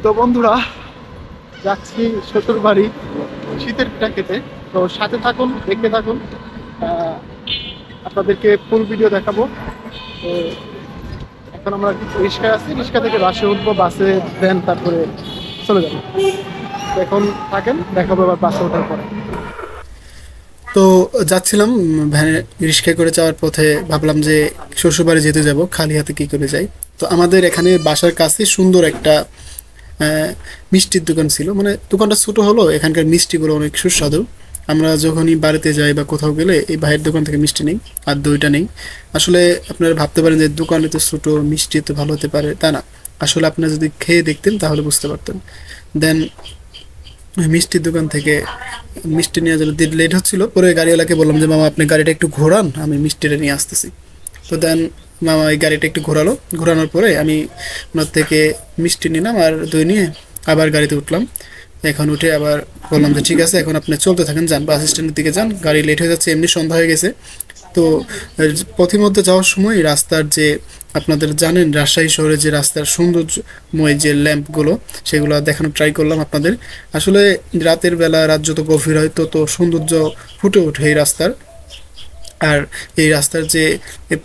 তো বন্ধুরা, যাচ্ছি শ্বশুর বাড়ি শীতের পিঠা খেতে। তো সাথে থাকুন, দেখতে থাকুন। আহ, আপনাদেরকে ফুল ভিডিও দেখাবো। তো এখন আমরা রিক্সায় আছি, রিক্সা থেকে বাসে উঠবো, বাসে দেন তারপরে চলে যাবো। তো এখন থাকেন, দেখাবো এবার বাসে ওঠার পরে। তো যাচ্ছিলাম ভ্যানে, রিক্সায় করে যাওয়ার পথে ভাবলাম যে শ্বশুরবাড়ি যেতে যাব, খালি হাতে কি করে যাই। তো আমাদের এখানে বাসার কাছে সুন্দর একটা মিষ্টির দোকান ছিল। মানে দোকানটা ছোট হলো, এখানকার মিষ্টিগুলো অনেক সুস্বাদু। আমরা যখনই বাড়িতে যাই বা কোথাও গেলে এই ভাইয়ের দোকান থেকে মিষ্টি নেই, আর দইটা নেই। আসলে আপনারা ভাবতে পারেন যে দোকানে তো ছোট, মিষ্টি তো ভালো হতে পারে, তা না। আসলে আপনারা যদি খেয়ে দেখতেন তাহলে বুঝতে পারতেন। দেন মিষ্টির দোকান থেকে মিষ্টি নেওয়ার জন্য লেট হচ্ছিল, পরে গাড়িওয়ালাকে বললাম যে মামা আপনি গাড়িটা একটু ঘোরান, আমি মিষ্টিটা নিয়ে আসতেছি। তো দেন মামা এই গাড়িটা একটু ঘোরালো, ঘোরানোর পরে আমি ওনার থেকে মিষ্টি নিলাম আর দই নিয়ে আবার গাড়িতে উঠলাম। এখন উঠে আবার বললাম যে ঠিক আছে, এখন আপনি চলতে থাকেন, যান বাস স্ট্যান্ডের দিকে যান, গাড়ি লেট হয়ে যাচ্ছে, এমনি সন্ধ্যা হয়ে গেছে। তো পথিমধ্যে যাওয়ার সময় রাস্তার যে, আপনাদের জানেন রাজশাহী শহরে যে রাস্তার সৌন্দর্যময় যে ল্যাম্পগুলো, সেগুলো দেখানোর ট্রাই করলাম আপনাদের। আসলে রাতের বেলা, রাত যত গভীর হয় তত সৌন্দর্য ফুটে ওঠে এই রাস্তার। আর এই রাস্তার যে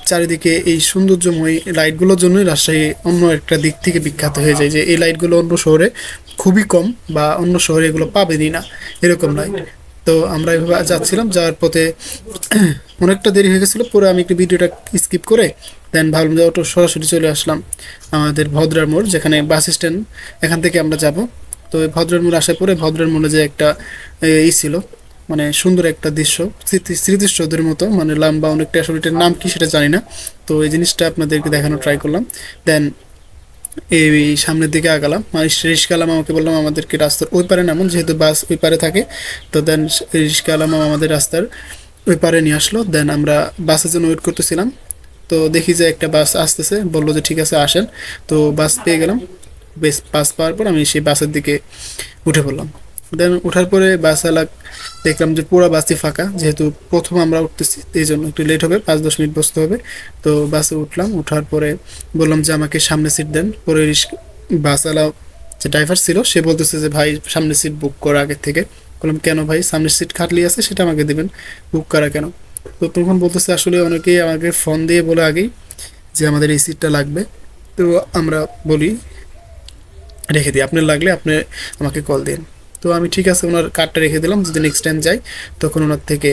চারিদিকে এই সৌন্দর্যময় লাইটগুলোর জন্যই রাজশাহী অন্য একটা দিক থেকে বিখ্যাত হয়ে যায়, যে এই লাইটগুলো অন্য শহরে খুবই কম, বা অন্য শহরে এগুলো পাবেনই না, এরকম লাইট। তো আমরা এভাবে যাচ্ছিলাম, যাওয়ার পথে অনেকটা দেরি হয়ে গেছিলো, পরে আমি একটু ভিডিওটা স্কিপ করে দেন ভাবলাম যে অটো সরাসরি চলে আসলাম আমাদের ভদ্রার মোড়, যেখানে বাস স্ট্যান্ড, এখান থেকে আমরা যাব। তো এই ভদ্রার মোড় আসার পরে ভদ্রার মোড়ে যে একটা ছিল, মানে সুন্দর একটা দৃশ্য, স্মৃতিসৌধের মতো, মানে লম্বা অনেকটা, আসলে এটার নাম কি সেটা জানি না। তো এই জিনিসটা আপনাদেরকে দেখানো ট্রাই করলাম। দেন এই সামনের দিকে আগালাম, মানে রিস্কালাম, আমাকে বললাম আমাদেরকে রাস্তার ওই পারে নামুন, যেহেতু বাস ওই পারে থাকে। তো দেন রিস্কালাম আমাদের রাস্তার ওই পারে নিয়ে আসলো। দেন আমরা বাসের জন্য ওয়েট করতেছিলাম। তো দেখি যে একটা বাস আসতেছে, বললো যে ঠিক আছে আসেন। তো বাস পেয়ে গেলাম। বেশ, বাস পাওয়ার পর আমি সেই বাসের দিকে উঠে পড়লাম। দেন ওঠার পরে বাসওয়ালা দেখলাম যে পুরো বাসই ফাঁকা, যেহেতু প্রথম আমরা উঠতেছি এই জন্য একটু লেট হবে, 5-10 মিনিট বসতে হবে। তো বাসে উঠলাম, ওঠার পরে বললাম যে আমাকে সামনে সিট দেন। পরে বাসওয়ালা যে ড্রাইভার ছিল সে বলতেছে যে ভাই সামনে সিট বুক করা আগের থেকে। বললাম কেন ভাই, সামনের সিট খালি আছে, সেটা আমাকে দেবেন, বুক করা কেন? তো তখন বলতেছে আসলে অনেকেই আমাকে ফোন দিয়ে বলে আগেই যে আমাদের এই সিটটা লাগবে। তো আমরা বলি রেখে দিই, আপনার লাগলে আপনি আমাকে কল দিন। তো আমি ঠিক আছে ওনার কার্ডটা রেখে দিলাম, যদি নেক্সট টাইম যাই তখন ওনার থেকে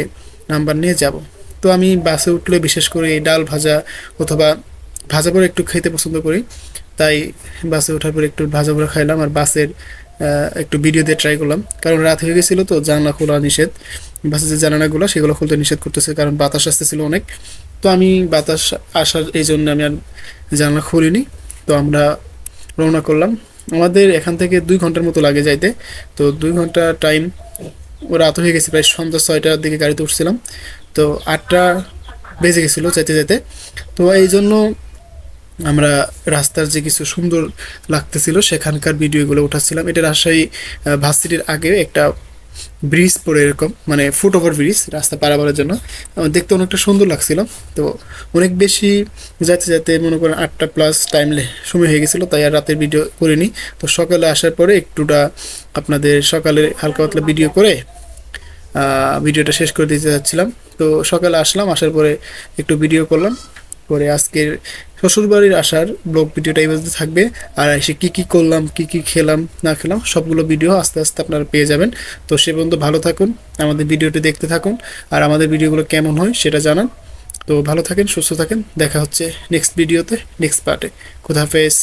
নাম্বার নিয়ে যাব। তো আমি বাসে উঠলে বিশেষ করে এই ডাল ভাজা অথবা ভাজা পোড়া একটু খেতে পছন্দ করি, তাই বাসে ওঠার পর একটু ভাজা পোড়া খাইলাম আর বাসের একটু ভিডিও দিয়ে ট্রাই করলাম, কারণ রাত হয়ে গেছিলো তো জানলা খোলা নিষেধ। বাসের যে জানালাগুলো সেগুলো খুলতে নিষেধ করতেছে, কারণ বাতাস আসতেছিল অনেক। তো আমি বাতাস আসার এই জন্য আমি আর জানলা খুলিনি। তো আমরা রওনা করলাম। আমাদের এখান থেকে 2 ঘন্টার মতো লাগে যাইতে। তো 2 ঘন্টা টাইম, ও রাত হয়ে গেছে, প্রায় সন্ধ্যা 6টার দিকে গাড়িতে উঠছিলাম। তো 8টা বেজে গেছিলো যেতে যেতে। তো এই জন্য আমরা রাস্তার যে কিছু সুন্দর লাগতেছিল সেখানকার ভিডিওগুলো উঠাচ্ছিলাম। এটা রাজশাহী ভার্সিটির আগে একটা ব্রিজ পড়ে, এরকম মানে ফুট ওভার ব্রিজ, রাস্তা পারাপারের জন্য আমার দেখতে অনেকটা সুন্দর লাগছিল। তো অনেক বেশি যাইতে যাইতে মনে করেন 8টা প্লাস টাইম সময় হয়ে গেছিলো, তাই আর রাতের ভিডিও করিনি। তো সকালে আসার পরে একটুটা আপনাদের সকালে হালকা পাতলা ভিডিও করে ভিডিওটা শেষ করে দিতে যাচ্ছিলাম। তো সকালে আসলাম, আসার পরে একটু ভিডিও করলাম, করে আজকের শ্বশুরবাড়ির আসার ব্লগ ভিডিওটা এই পর্যন্ত থাকবে। আর এসে কী কী করলাম, কী কী খেলাম না খেলাম, সবগুলো ভিডিও আস্তে আস্তে আপনারা পেয়ে যাবেন। তো সে পর্যন্ত ভালো থাকুন, আমাদের ভিডিওটি দেখতে থাকুন, আর আমাদের ভিডিওগুলো কেমন হয় সেটা জানান। তো ভালো থাকেন, সুস্থ থাকেন, দেখা হচ্ছে নেক্সট ভিডিওতে, নেক্সট পার্টে। খুদা হাফেজ।